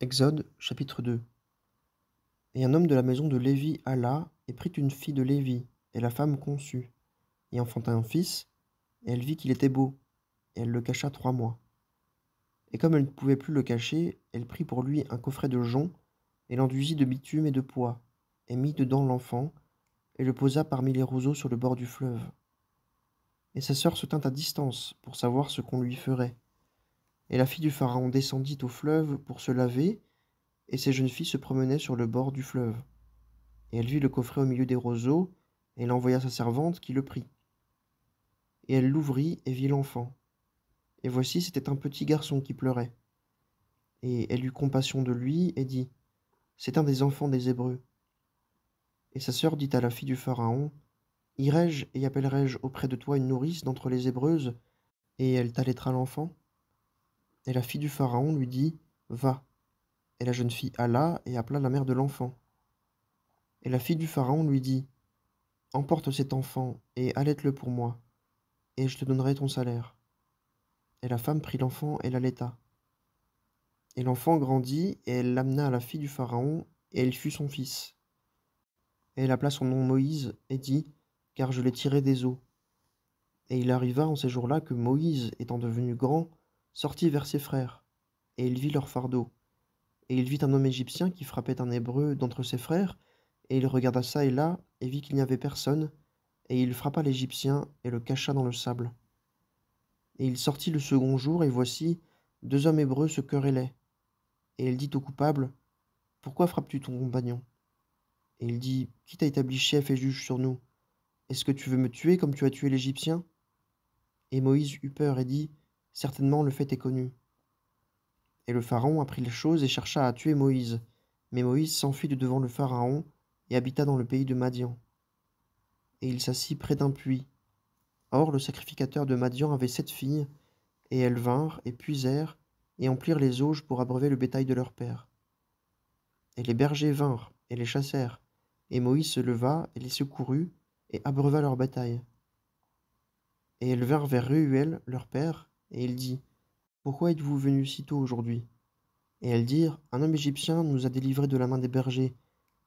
Exode chapitre 2. Et un homme de la maison de Lévi alla et prit une fille de Lévi, et la femme conçut, et enfanta un fils, et elle vit qu'il était beau, et elle le cacha 3 mois. Et comme elle ne pouvait plus le cacher, elle prit pour lui un coffret de jonc, et l'enduisit de bitume et de poix, et mit dedans l'enfant, et le posa parmi les roseaux sur le bord du fleuve. Et sa sœur se tint à distance pour savoir ce qu'on lui ferait. Et la fille du Pharaon descendit au fleuve pour se laver, et ces jeunes filles se promenaient sur le bord du fleuve. Et elle vit le coffret au milieu des roseaux, et elle envoya sa servante qui le prit. Et elle l'ouvrit et vit l'enfant. Et voici, c'était un petit garçon qui pleurait. Et elle eut compassion de lui et dit, c'est un des enfants des Hébreux. Et sa sœur dit à la fille du Pharaon, irai-je et appellerai-je auprès de toi une nourrice d'entre les Hébreuses, et elle t'allaitera l'enfant? Et la fille du Pharaon lui dit, va. Et la jeune fille alla et appela la mère de l'enfant. Et la fille du Pharaon lui dit, emporte cet enfant et allaite-le pour moi, et je te donnerai ton salaire. Et la femme prit l'enfant et l'allaita. Et l'enfant grandit, et elle l'amena à la fille du Pharaon, et elle fut son fils. Et elle appela son nom Moïse, et dit, car je l'ai tiré des eaux. Et il arriva en ces jours-là que Moïse, étant devenu grand, sortit vers ses frères, et il vit leur fardeau. Et il vit un homme égyptien qui frappait un hébreu d'entre ses frères, et il regarda çà et là, et vit qu'il n'y avait personne, et il frappa l'Égyptien, et le cacha dans le sable. Et il sortit le second jour, et voici, 2 hommes hébreux se querellaient. Et il dit au coupable, pourquoi frappes-tu ton compagnon? Et il dit, qui t'a établi chef et juge sur nous? Est-ce que tu veux me tuer comme tu as tué l'Égyptien? Et Moïse eut peur et dit, certainement le fait est connu. Et le Pharaon apprit les choses et chercha à tuer Moïse. Mais Moïse s'enfuit de devant le Pharaon et habita dans le pays de Madian. Et il s'assit près d'un puits. Or le sacrificateur de Madian avait 7 filles, et elles vinrent et puisèrent et emplirent les auges pour abreuver le bétail de leur père. Et les bergers vinrent et les chassèrent, et Moïse se leva et les secourut et abreuva leur bétail. Et elles vinrent vers Rehuel, leur père, et il dit, pourquoi êtes-vous venus si tôt aujourd'hui? Et elles dirent, un homme égyptien nous a délivrés de la main des bergers,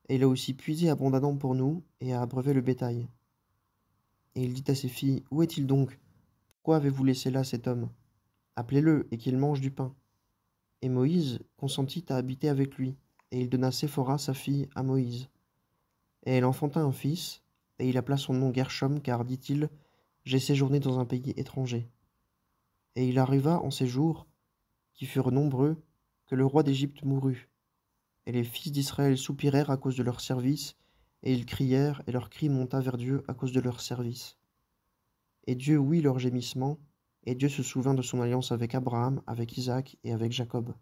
et il a aussi puisé abondamment pour nous, et a abreuvé le bétail. Et il dit à ses filles, où est-il donc? Pourquoi avez-vous laissé là cet homme? Appelez-le, et qu'il mange du pain. Et Moïse consentit à habiter avec lui, et il donna Séphora, sa fille, à Moïse. Et elle enfanta un fils, et il appela son nom Gershom, car, dit-il, j'ai séjourné dans un pays étranger. Et il arriva en ces jours, qui furent nombreux, que le roi d'Égypte mourut. Et les fils d'Israël soupirèrent à cause de leur service, et ils crièrent, et leur cri monta vers Dieu à cause de leur service. Et Dieu ouït leur gémissement, et Dieu se souvint de son alliance avec Abraham, avec Isaac et avec Jacob.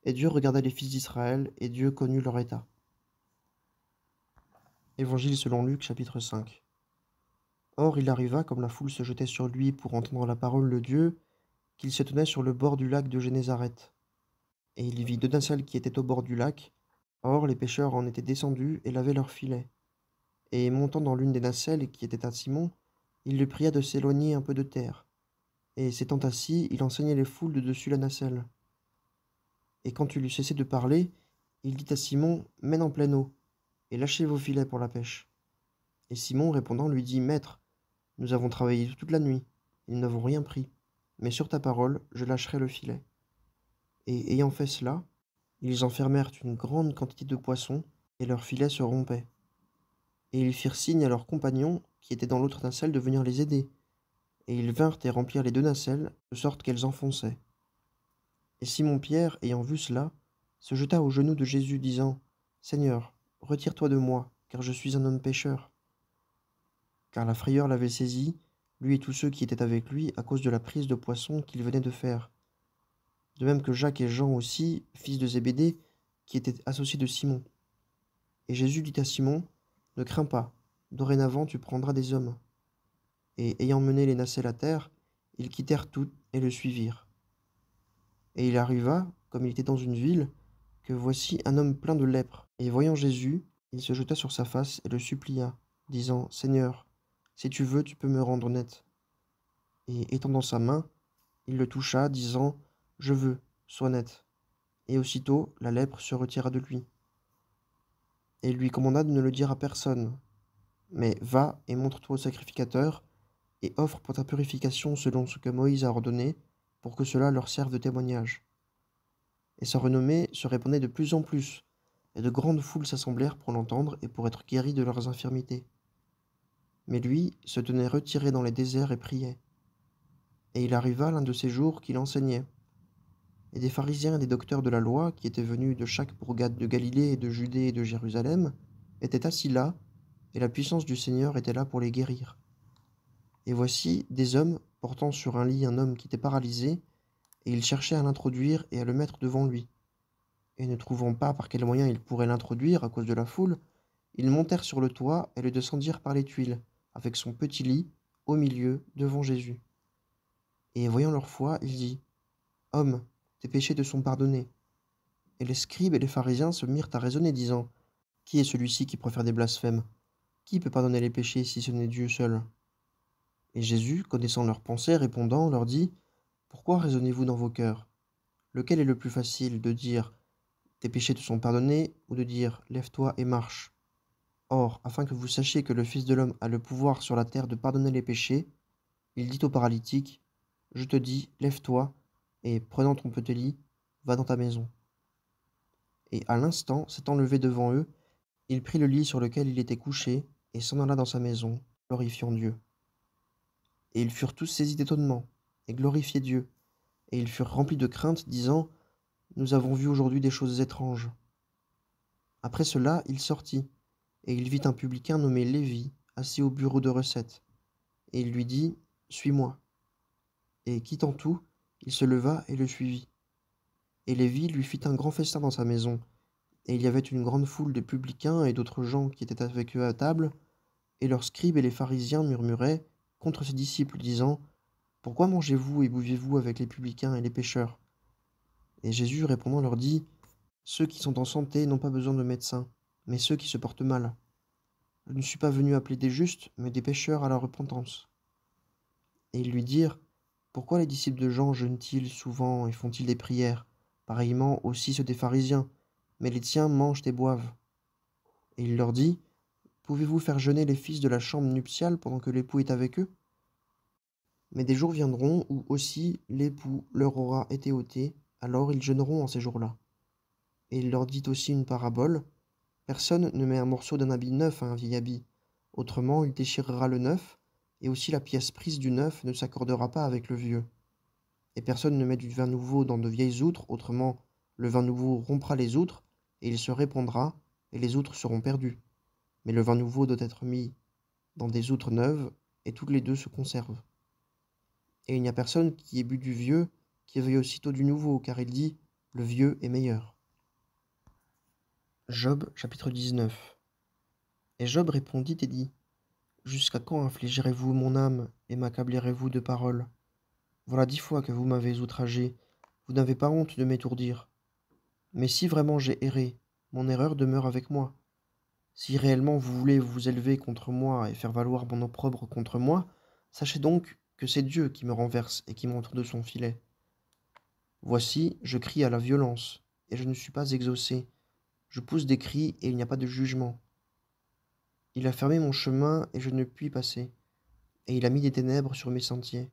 Et Dieu regarda les fils d'Israël, et Dieu connut leur état. Évangile selon Luc, chapitre 5. Or il arriva, comme la foule se jetait sur lui pour entendre la parole de Dieu, qu'il se tenait sur le bord du lac de Génézareth. Et il vit 2 nacelles qui étaient au bord du lac. Or les pêcheurs en étaient descendus et lavaient leurs filets. Et montant dans l'une des nacelles qui était à Simon, il le pria de s'éloigner un peu de terre. Et s'étant assis, il enseignait les foules de dessus la nacelle. Et quand il eut cessé de parler, il dit à Simon, mène en pleine eau, et lâchez vos filets pour la pêche. Et Simon répondant lui dit, Maître, nous avons travaillé toute la nuit, et nous n'avons rien pris, mais sur ta parole, je lâcherai le filet. Et ayant fait cela, ils enfermèrent une grande quantité de poissons, et leurs filets se rompaient. Et ils firent signe à leurs compagnons, qui étaient dans l'autre nacelle, de venir les aider. Et ils vinrent et remplirent les 2 nacelles, de sorte qu'elles enfonçaient. Et Simon-Pierre, ayant vu cela, se jeta aux genoux de Jésus, disant, Seigneur, retire-toi de moi, car je suis un homme pécheur. Car la frayeur l'avait saisi, lui et tous ceux qui étaient avec lui, à cause de la prise de poissons qu'il venait de faire. De même que Jacques et Jean aussi, fils de Zébédée, qui étaient associés de Simon. Et Jésus dit à Simon, ne crains pas, dorénavant tu prendras des hommes. Et ayant mené les nacelles à terre, ils quittèrent toutes et le suivirent. Et il arriva, comme il était dans une ville, que voici un homme plein de lèpre. Et voyant Jésus, il se jeta sur sa face et le supplia, disant, Seigneur, si tu veux, tu peux me rendre net. Et étendant sa main, il le toucha, disant, je veux, sois net. et aussitôt la lèpre se retira de lui. Et il lui commanda de ne le dire à personne, mais va et montre-toi au sacrificateur, et offre pour ta purification selon ce que Moïse a ordonné, pour que cela leur serve de témoignage. Et sa renommée se répandait de plus en plus, et de grandes foules s'assemblèrent pour l'entendre et pour être guéris de leurs infirmités. Mais lui se tenait retiré dans les déserts et priait. Et il arriva l'un de ces jours qu'il enseignait. Et des pharisiens et des docteurs de la loi, qui étaient venus de chaque bourgade de Galilée et de Judée et de Jérusalem, étaient assis là, et la puissance du Seigneur était là pour les guérir. Et voici des hommes portant sur un lit un homme qui était paralysé, et ils cherchaient à l'introduire et à le mettre devant lui. Et ne trouvant pas par quel moyen ils pourraient l'introduire à cause de la foule, ils montèrent sur le toit et le descendirent par les tuiles, avec son petit lit, au milieu, devant Jésus. Et voyant leur foi, il dit, « Hommes, tes péchés te sont pardonnés. » Et les scribes et les pharisiens se mirent à raisonner, disant, « Qui est celui-ci qui profère des blasphèmes? Qui peut pardonner les péchés si ce n'est Dieu seul? » Et Jésus, connaissant leurs pensées, répondant, leur dit, « Pourquoi raisonnez-vous dans vos cœurs? Lequel est le plus facile, de dire, tes péchés te sont pardonnés, ou de dire, lève-toi et marche? Or, afin que vous sachiez que le Fils de l'homme a le pouvoir sur la terre de pardonner les péchés, il dit au paralytique, je te dis, lève-toi, et prenant ton petit lit, va dans ta maison. Et à l'instant, s'étant levé devant eux, il prit le lit sur lequel il était couché, et s'en alla dans sa maison, glorifiant Dieu. Et ils furent tous saisis d'étonnement, et glorifiaient Dieu. Et ils furent remplis de crainte, disant, nous avons vu aujourd'hui des choses étranges. Après cela, il sortit, et il vit un publicain nommé Lévi, assis au bureau de recette. Et il lui dit, suis-moi. Et quittant tout, il se leva et le suivit. Et Lévi lui fit un grand festin dans sa maison, et il y avait une grande foule de publicains et d'autres gens qui étaient avec eux à table, et leurs scribes et les pharisiens murmuraient contre ses disciples, disant, pourquoi mangez-vous et buvez-vous avec les publicains et les pécheurs? Et Jésus répondant leur dit, ceux qui sont en santé n'ont pas besoin de médecin, mais ceux qui se portent mal. Je ne suis pas venu appeler des justes, mais des pécheurs à la repentance. Et ils lui dirent, pourquoi les disciples de Jean jeûnent-ils souvent et font-ils des prières? Pareillement aussi ceux des pharisiens, mais les tiens mangent et boivent. Et il leur dit, pouvez-vous faire jeûner les fils de la chambre nuptiale pendant que l'époux est avec eux? Mais des jours viendront où aussi l'époux leur aura été ôté, alors ils jeûneront en ces jours-là. Et il leur dit aussi une parabole, personne ne met un morceau d'un habit neuf à un vieil habit, autrement il déchirera le neuf, et aussi la pièce prise du neuf ne s'accordera pas avec le vieux. Et personne ne met du vin nouveau dans de vieilles outres, autrement le vin nouveau rompra les outres, et il se répandra, et les outres seront perdues. Mais le vin nouveau doit être mis dans des outres neuves, et toutes les deux se conservent. Et il n'y a personne qui ait bu du vieux, qui veuille aussitôt du nouveau, car il dit, le vieux est meilleur. Job chapitre 19. Et Job répondit et dit, jusqu'à quand affligirez-vous mon âme, et m'accablerez-vous de paroles? Voilà 10 fois que vous m'avez outragé, vous n'avez pas honte de m'étourdir. Mais si vraiment j'ai erré, mon erreur demeure avec moi. Si réellement vous voulez vous élever contre moi et faire valoir mon opprobre contre moi, sachez donc que c'est Dieu qui me renverse et qui m'entoure de son filet. Voici, je crie à la violence, et je ne suis pas exaucé. Je pousse des cris, et il n'y a pas de jugement. Il a fermé mon chemin, et je ne puis passer, et il a mis des ténèbres sur mes sentiers.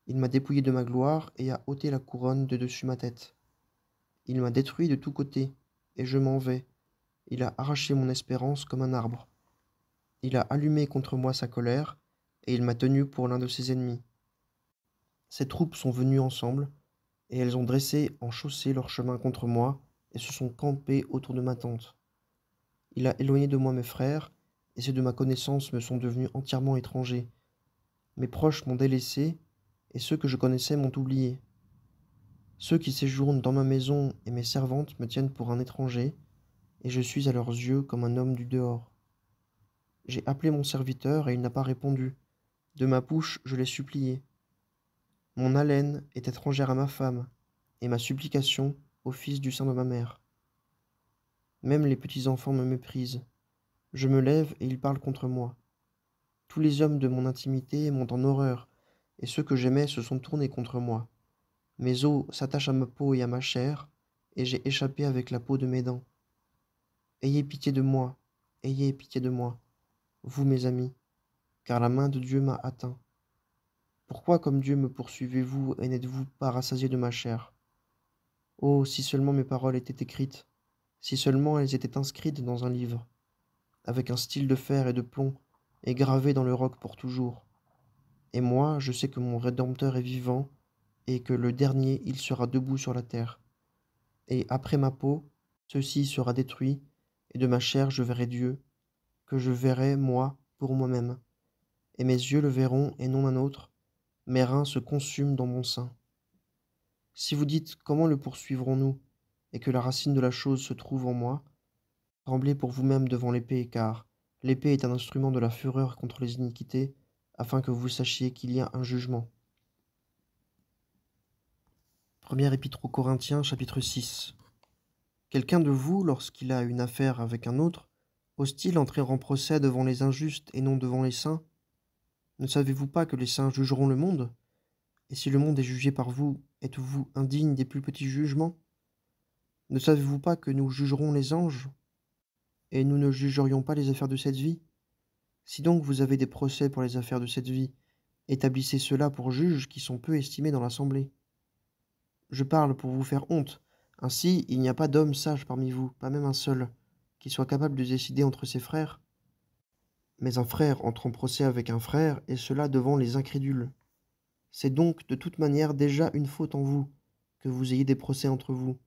Il m'a dépouillé de ma gloire, et a ôté la couronne de dessus ma tête. Il m'a détruit de tous côtés, et je m'en vais. Il a arraché mon espérance comme un arbre. Il a allumé contre moi sa colère, et il m'a tenu pour l'un de ses ennemis. Ses troupes sont venues ensemble, et elles ont dressé en chaussée leur chemin contre moi, et se sont campées autour de ma tente. Il a éloigné de moi mes frères, et ceux de ma connaissance me sont devenus entièrement étrangers. Mes proches m'ont délaissé, et ceux que je connaissais m'ont oublié. Ceux qui séjournent dans ma maison et mes servantes me tiennent pour un étranger, et je suis à leurs yeux comme un homme du dehors. J'ai appelé mon serviteur, et il n'a pas répondu. De ma bouche je l'ai supplié. Mon haleine est étrangère à ma femme, et ma supplication au fils du sein de ma mère. Même les petits enfants me méprisent. Je me lève et ils parlent contre moi. Tous les hommes de mon intimité m'ont en horreur, et ceux que j'aimais se sont tournés contre moi. Mes os s'attachent à ma peau et à ma chair, et j'ai échappé avec la peau de mes dents. Ayez pitié de moi, vous mes amis, car la main de Dieu m'a atteint. Pourquoi comme Dieu me poursuivez-vous et n'êtes-vous pas rassasiés de ma chair? Oh, si seulement mes paroles étaient écrites, si seulement elles étaient inscrites dans un livre, avec un style de fer et de plomb, et gravées dans le roc pour toujours. Et moi, je sais que mon Rédempteur est vivant, et que le dernier, il sera debout sur la terre. Et après ma peau, ceci sera détruit, et de ma chair je verrai Dieu, que je verrai, moi, pour moi-même. Et mes yeux le verront, et non un autre, mes reins se consument dans mon sein. Si vous dites, comment le poursuivrons-nous, et que la racine de la chose se trouve en moi, tremblez pour vous-même devant l'épée, car l'épée est un instrument de la fureur contre les iniquités, afin que vous sachiez qu'il y a un jugement. Première épître aux Corinthiens, chapitre 6. Quelqu'un de vous, lorsqu'il a une affaire avec un autre, ose-t-il entrer en procès devant les injustes et non devant les saints? Ne savez-vous pas que les saints jugeront le monde? Et si le monde est jugé par vous, êtes-vous indigne des plus petits jugements? Ne savez-vous pas que nous jugerons les anges? Et nous ne jugerions pas les affaires de cette vie? Si donc vous avez des procès pour les affaires de cette vie, établissez ceux-là pour juges qui sont peu estimés dans l'assemblée. Je parle pour vous faire honte. Ainsi, il n'y a pas d'homme sage parmi vous, pas même un seul, qui soit capable de décider entre ses frères. Mais un frère entre en procès avec un frère, et cela devant les incrédules. C'est donc de toute manière déjà une faute en vous, que vous ayez des procès entre vous.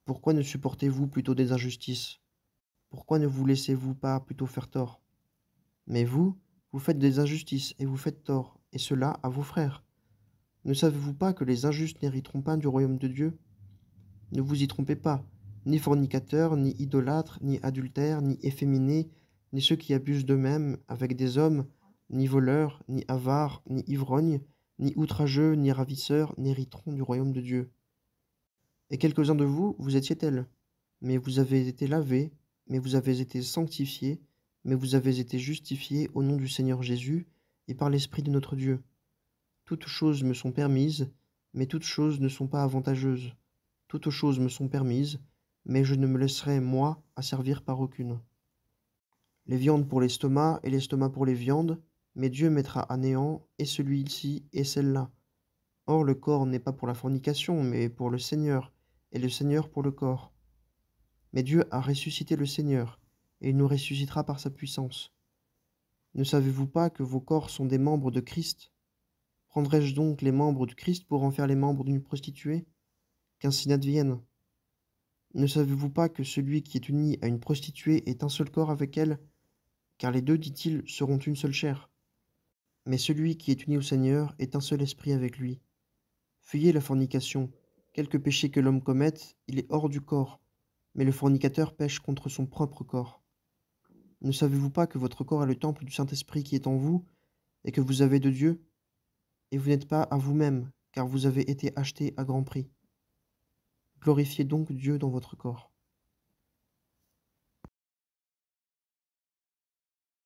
Pourquoi ne supportez-vous plutôt des injustices? Pourquoi ne vous laissez-vous pas plutôt faire tort? Mais vous, vous faites des injustices et vous faites tort, et cela à vos frères. Ne savez-vous pas que les injustes n'hériteront pas du royaume de Dieu? Ne vous y trompez pas, ni fornicateurs, ni idolâtres, ni adultères, ni efféminés, ni ceux qui abusent d'eux-mêmes avec des hommes, ni voleurs, ni avares, ni ivrognes, ni outrageux, ni ravisseurs, n'hériteront du royaume de Dieu. Et quelques-uns de vous, vous étiez tels, mais vous avez été lavés, mais vous avez été sanctifiés, mais vous avez été justifiés au nom du Seigneur Jésus et par l'Esprit de notre Dieu. Toutes choses me sont permises, mais toutes choses ne sont pas avantageuses. Toutes choses me sont permises, mais je ne me laisserai, moi, asservir par aucune. Les viandes pour l'estomac et l'estomac pour les viandes, mais Dieu mettra à néant et celui-ci et celle-là. Or le corps n'est pas pour la fornication, mais pour le Seigneur, et le Seigneur pour le corps. Mais Dieu a ressuscité le Seigneur, et il nous ressuscitera par sa puissance. Ne savez-vous pas que vos corps sont des membres de Christ? Prendrais-je donc les membres du Christ pour en faire les membres d'une prostituée? Qu'ainsi n'advienne. Ne savez-vous pas que celui qui est uni à une prostituée est un seul corps avec elle? Car les deux, dit-il, seront une seule chair. Mais celui qui est uni au Seigneur est un seul esprit avec lui. Fuyez la fornication. Quelque péché que l'homme commette, il est hors du corps, mais le fornicateur pêche contre son propre corps. Ne savez-vous pas que votre corps est le temple du Saint-Esprit qui est en vous, et que vous avez de Dieu? Et vous n'êtes pas à vous-même, car vous avez été achetés à grand prix. Glorifiez donc Dieu dans votre corps.